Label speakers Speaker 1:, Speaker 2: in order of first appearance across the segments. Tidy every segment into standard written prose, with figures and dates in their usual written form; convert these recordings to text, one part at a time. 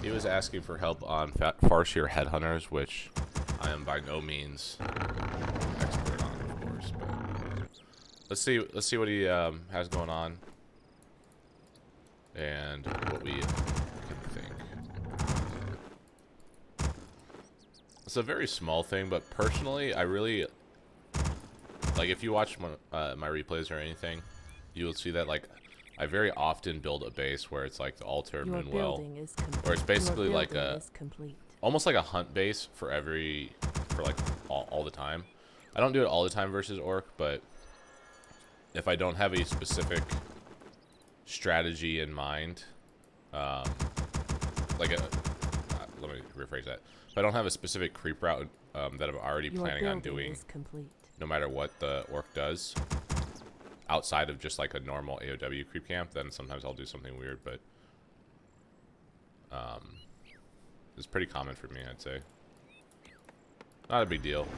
Speaker 1: He was asking for help on Farseer headhunters, which I am by no means expert on, of course. But let's see what he has going on and what we can think. It's a very small thing, but personally, I really like. If you watch my replays or anything, you will see that like I very often build a base where it's like the altar moon well, where it's basically like a almost like a hunt base for like all the time. I don't do it all the time versus orc, but if I don't have a specific strategy in mind, let me rephrase that. If I don't have a specific creep route that I'm already planning on doing, no matter what the orc does, outside of just like a normal AOW creep camp, then sometimes I'll do something weird, but it's pretty common for me, I'd say. Not a big deal.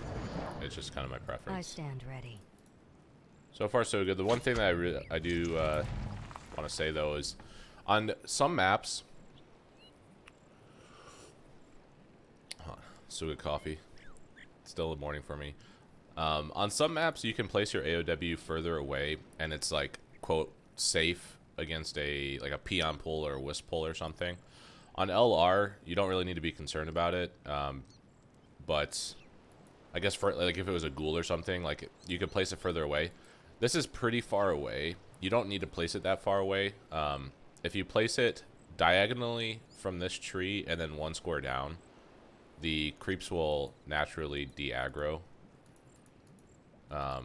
Speaker 1: It's just kind of my preference.
Speaker 2: I stand ready.
Speaker 1: So far, so good. The one thing that I do want to say though is, on some maps, so good coffee. It's still the morning for me. On some maps, you can place your AOW further away, and it's like quote safe against a peon pull or a wisp pull or something. On LR, you don't really need to be concerned about it, but I guess for like if it was a ghoul or something, like you could place it further away. This is pretty far away. You don't need to place it that far away. If you place it diagonally from this tree and then one square down, the creeps will naturally de-aggro. I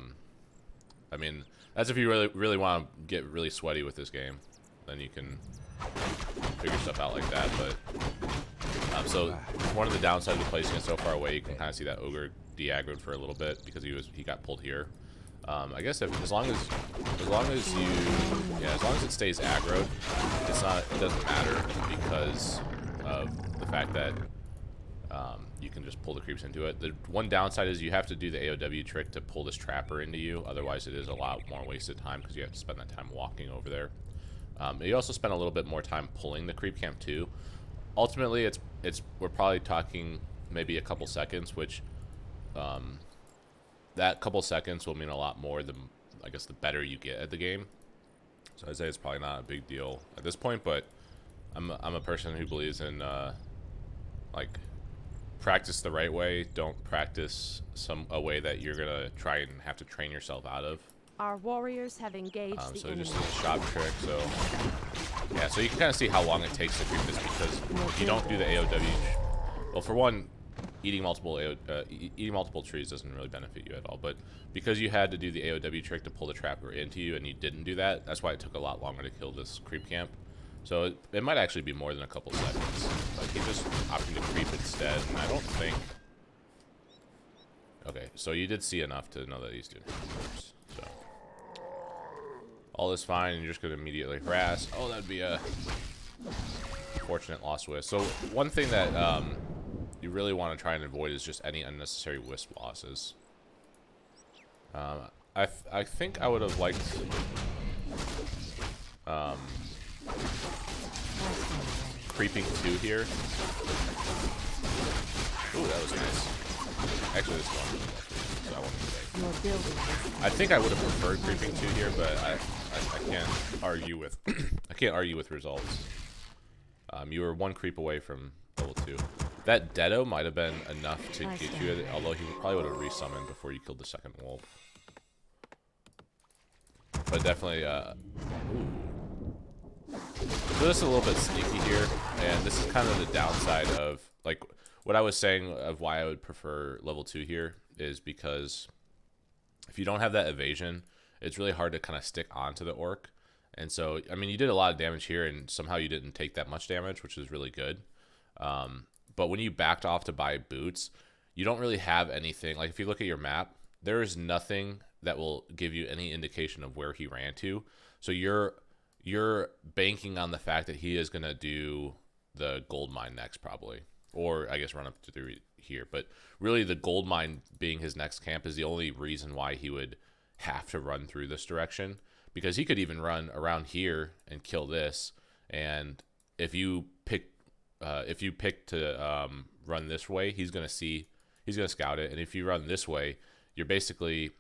Speaker 1: mean, that's if you really want to get really sweaty with this game, then you can figure stuff out like that. But so one of the downsides of placing it so far away, you can kind of see that ogre de-aggroed for a little bit because he got pulled here. I guess as long as it stays aggroed, it doesn't matter because of the fact that you can just pull the creeps into it. The one downside is you have to do the AOW trick to pull this trapper into you. Otherwise, it is a lot more wasted time because you have to spend that time walking over there. You also spend a little bit more time pulling the creep camp too. Ultimately, we're probably talking maybe a couple seconds, which that couple seconds will mean a lot more than I guess the better you get at the game. So I'd say it's probably not a big deal at this point, but I'm a person who believes in like practice the right way. Don't practice a way that you're gonna try and have to train yourself out of.
Speaker 3: Our warriors have engaged the
Speaker 1: So
Speaker 3: enemy.
Speaker 1: just a shop trick. So yeah, so you can kind of see how long it takes to creep this because if you don't do the AOW, well, for one, eating multiple trees doesn't really benefit you at all. But because you had to do the AOW trick to pull the trapper into you and you didn't do that, that's why it took a lot longer to kill this creep camp. So it might actually be more than a couple seconds. Like he just opted to creep instead, and I don't think. Okay, so you did see enough to know that he's doing it. So all is fine, and you're just gonna immediately harass. Oh, that'd be a fortunate loss wisp. So one thing that you really want to try and avoid is just any unnecessary wisp losses. I think I would have liked. Creeping 2 here. Ooh, that was nice. Actually, this one really lucky, so I won't say. I think I would have preferred creeping 2 here, but I can't argue with I can't argue with results. You were one creep away from level 2. That Deado might have been enough to get you, although he probably would have resummoned before you killed the second wolf. But definitely, so this is a little bit sneaky here, and this is kind of the downside of, like, what I was saying of why I would prefer level 2 here is because if you don't have that evasion, it's really hard to kind of stick onto the orc. And so, I mean, you did a lot of damage here, and somehow you didn't take that much damage, which is really good. But when you backed off to buy boots, you don't really have anything. Like, if you look at your map, there is nothing that will give you any indication of where he ran to. So you're banking on the fact that he is going to do the gold mine next probably, or I guess run up to here. But really the gold mine being his next camp is the only reason why he would have to run through this direction, because he could even run around here and kill this. And if you pick if you pick to run this way, he's gonna scout it, and if you run this way, you're basically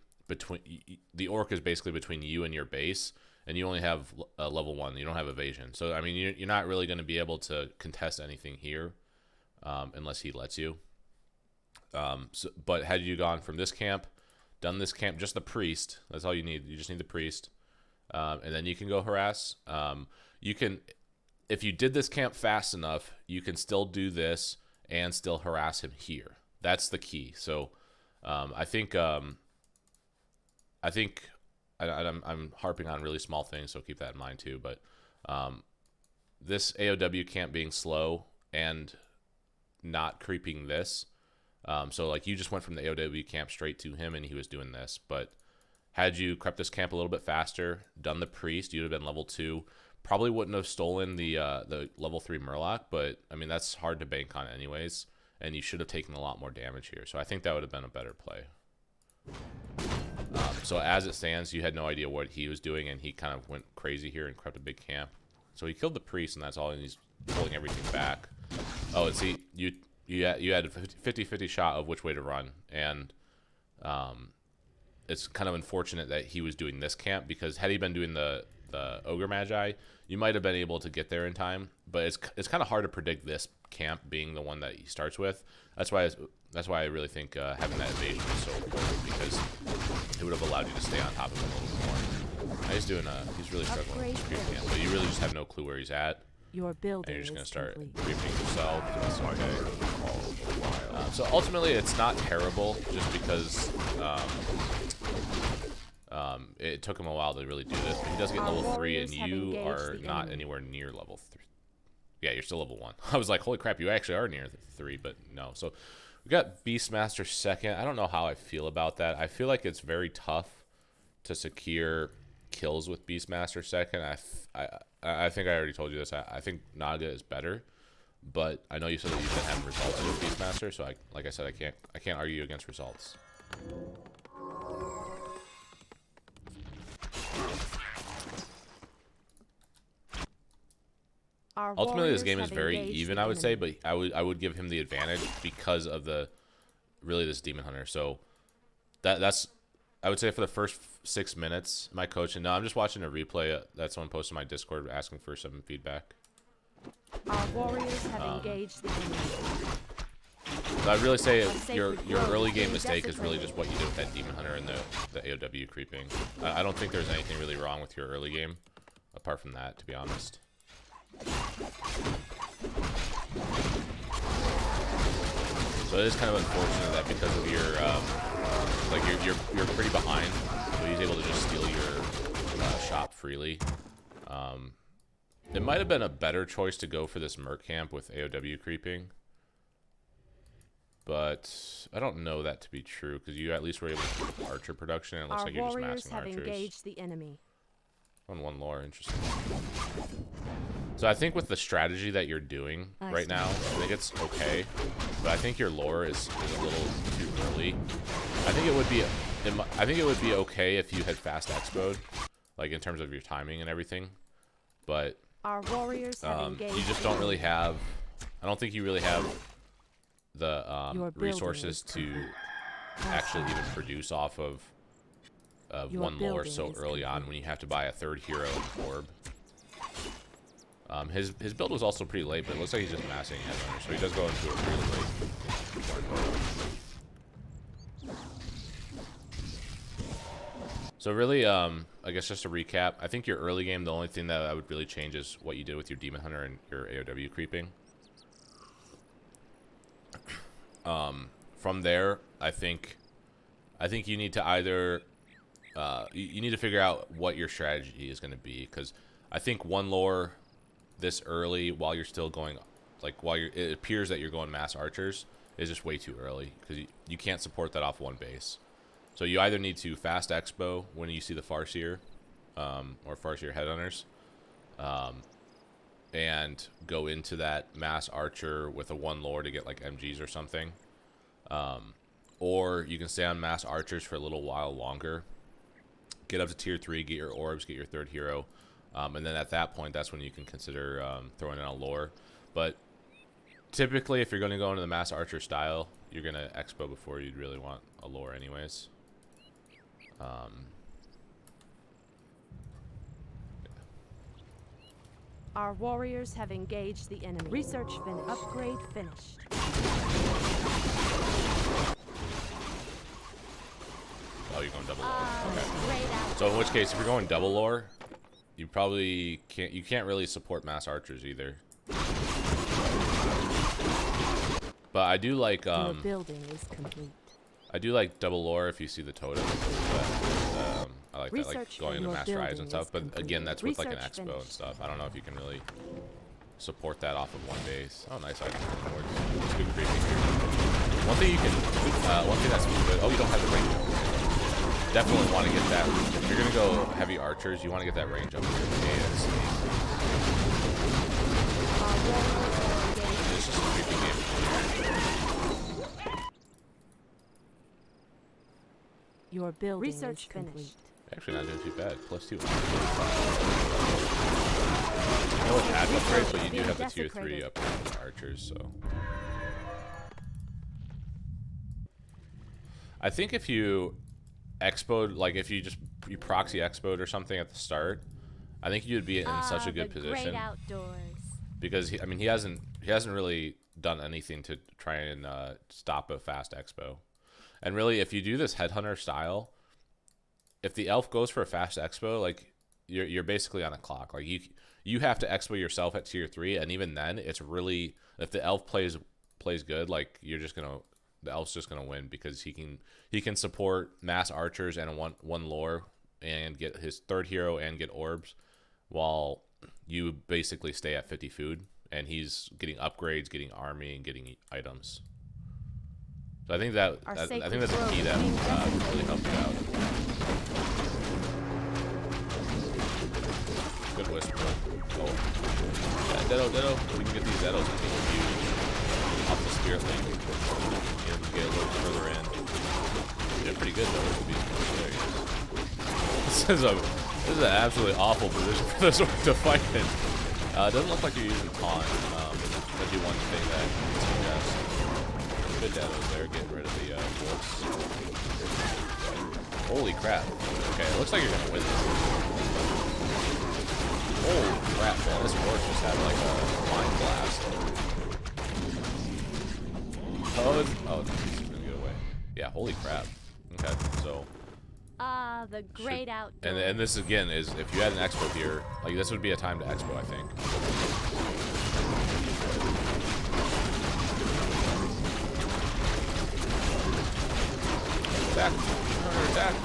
Speaker 1: the orc is basically between you and your base, and you only have level 1. You don't have evasion, so I mean you're not really going to be able to contest anything here unless he lets you. But had you gone from this camp, done this camp, just the priest, that's all you need. You just need the priest, and then you can go harass. You can, if you did this camp fast enough, you can still do this and still harass him here. That's the key. So I think I'm harping on really small things, so keep that in mind too. But this AOW camp being slow and not creeping this, so like you just went from the AOW camp straight to him, and he was doing this. But had you crept this camp a little bit faster, done the priest, you'd have been level 2. Probably wouldn't have stolen the level 3 Murloc, but I mean that's hard to bank on anyways, and you should have taken a lot more damage here. So I think that would have been a better play. So as it stands, you had no idea what he was doing, and he kind of went crazy here and crept a big camp. So he killed the priest, and that's all, and he's pulling everything back. Oh, and see, you had a 50-50 shot of which way to run, and it's kind of unfortunate that he was doing this camp, because had he been doing the Ogre Magi, you might have been able to get there in time, but it's kind of hard to predict this camp being the one that he starts with. That's why I really think having that evasion is so important, because it would have allowed you to stay on top of him a little more. He's really struggling with this creep camp, but you really just have no clue where he's at.
Speaker 3: Your building
Speaker 1: And you're just going to start
Speaker 3: complete.
Speaker 1: creeping yourself. So ultimately, it's not terrible, just because it took him a while to really do this. But he does get level 3, and you are not anywhere near level 3. Yeah, you're still level 1. I was like, holy crap, you actually are near 3, but no. So we got Beastmaster 2nd. I don't know how I feel about that. I feel like it's very tough to secure kills with Beastmaster 2nd. I think I already told you this. I think Naga is better, but I know you said that you've been having results with Beastmaster, so like I said, I can't argue against results.
Speaker 3: Our
Speaker 1: Ultimately, this
Speaker 3: warriors
Speaker 1: game is
Speaker 3: have
Speaker 1: very
Speaker 3: engaged
Speaker 1: even,
Speaker 3: the
Speaker 1: I would say,
Speaker 3: enemy.
Speaker 1: but I would give him the advantage because of this Demon Hunter. So that's I would say for the first 6 minutes, my coach, and now I'm just watching a replay that someone posted in my Discord asking for some feedback.
Speaker 3: Our warriors have engaged the enemy.
Speaker 1: So I'd really say your
Speaker 3: sacred grove
Speaker 1: early game
Speaker 3: being
Speaker 1: mistake is really
Speaker 3: desecrated.
Speaker 1: just what you did with that Demon Hunter and the AOW creeping. I don't think there's anything really wrong with your early game, apart from that, to be honest. So it is kind of unfortunate that because of your you're pretty behind, so he's able to just steal your shop freely. It might have been a better choice to go for this Merc camp with AOW creeping, but I don't know that to be true, because you at least were able to keep up archer production, and it looks
Speaker 3: Our
Speaker 1: like you're just
Speaker 3: warriors
Speaker 1: massing
Speaker 3: have
Speaker 1: archers.
Speaker 3: engaged the enemy.
Speaker 1: On 1 lore, interesting. So I think with the strategy that you're doing
Speaker 3: I
Speaker 1: right
Speaker 3: see.
Speaker 1: now, I think it's okay, but I think your lore is a little too early. I think it would be okay if you had fast expoed, like in terms of your timing and everything, but
Speaker 3: Our warriors have engaged.
Speaker 1: you just
Speaker 3: the
Speaker 1: don't really
Speaker 3: enemy.
Speaker 1: have. I don't think you really have the
Speaker 3: Your building
Speaker 1: resources
Speaker 3: is
Speaker 1: to actually even produce off of
Speaker 3: Your
Speaker 1: 1 lore
Speaker 3: building
Speaker 1: so
Speaker 3: is
Speaker 1: early on,
Speaker 3: complete.
Speaker 1: when you have to buy a 3rd hero and orb. His build was also pretty late, but it looks like he's just massing headhunter, so he does go into it really late. So really, I guess just to recap, I think your early game, the only thing that I would really change is what you did with your Demon Hunter and your AOW creeping. From there, I think you need to either you need to figure out what your strategy is going to be, because I think 1 lore this early while you're still going, like it appears that you're going mass archers, is just way too early, because you can't support that off 1 base. So you either need to fast expo when you see the Farseer or Farseer headhunters, and go into that mass archer with a 1 lore to get like MGs or something, or you can stay on mass archers for a little while longer, get up to tier 3, get your orbs, get your 3rd hero, and then at that point, that's when you can consider throwing in a lore. But typically, if you're going to go into the mass archer style, you're going to expo before you'd really want a lore anyways.
Speaker 3: Our warriors have engaged the enemy. Research finished. Upgrade finished.
Speaker 1: Oh, you're going double lore. Okay. So in which case, if you're going double lore, you probably can't. You can't really support mass archers either. But I do like.
Speaker 3: Your building is complete.
Speaker 1: I do like double lore if you see the totem. But, I like that, like going into mass rise and stuff. But again, that's with like an expo and stuff. I don't know if you can really support that off of one base. Oh, nice item. It's good creeping here. One thing you can, one thing that's good. Oh, you don't have the range up. Definitely want to get that. If you're gonna go heavy archers, you want to get that range up here. It's just a creepy game.
Speaker 3: Your building research is finished.
Speaker 1: Actually, not doing too bad. +2. No attack upgrades, but you do have the tier 3 upgrade for archers, so. I think if you expoed, like if you proxy expoed or something at the start, I think you'd be in such a good position. Because he hasn't really done anything to try and stop a fast expo. And really, if you do this headhunter style, if the elf goes for a fast expo, like you're basically on a clock. Like you have to expo yourself at tier 3, and even then, it's really, if the elf plays good, like the elf's just gonna win because he can support mass archers and one lore and get his third hero and get orbs, while you basically stay at 50 food, and he's getting upgrades, getting army, and getting items. So I think that's a key that really helps you out. Good whisper. Oh, yeah, Ditto. We can get these Dittos. I think if you off the spirit link, and get a little further in. You did pretty good though. There he is. This is an absolutely awful position for this orc to fight in. It doesn't look like you're using taunt. That'd be one thing that suggests. Good Dittos there, getting rid of the wolves. Holy crap. Okay, it looks like you're gonna win this. Holy crap, man. This orc just had like a mind blast. Oh, he's gonna get away. Yeah, holy crap. Okay, so.
Speaker 3: The great outdoors.
Speaker 1: And this again is, if you had an expo here, like this would be a time to expo, I think. Attack! Attack!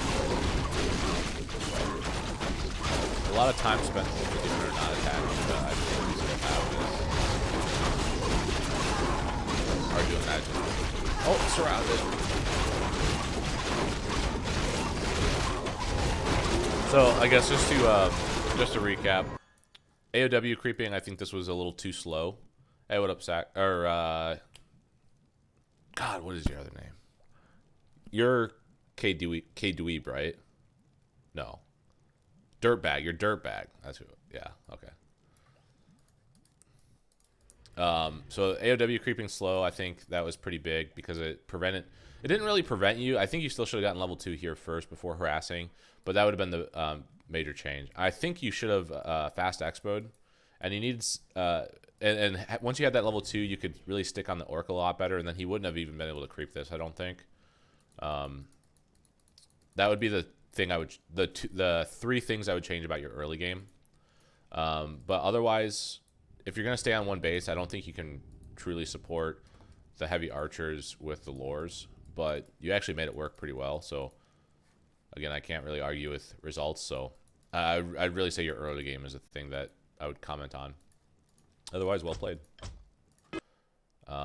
Speaker 1: A lot of time spent with the owner not attacking, but I think he's gonna have this. Hard to imagine. Oh, surrounded. So I guess just to recap, AOW creeping. I think this was a little too slow. Hey, what up, Sack? Or God, what is your other name? You're K-Dweeb, right? No. Dirtbag. You're Dirtbag. That's who. Yeah. Okay. So AOW creeping slow. I think that was pretty big because it didn't really prevent you. I think you still should have gotten level 2 here first before harassing, but that would have been the major change. I think you should have fast expoed, and you needed and once you had that level 2, you could really stick on the orc a lot better, and then he wouldn't have even been able to creep this, I don't think. That would be the thing the 3 things I would change about your early game. But otherwise, if you're gonna stay on one base, I don't think you can truly support the heavy archers with the lores, but you actually made it work pretty well. So again, I can't really argue with results. So I'd really say your early game is a thing that I would comment on. Otherwise, well played.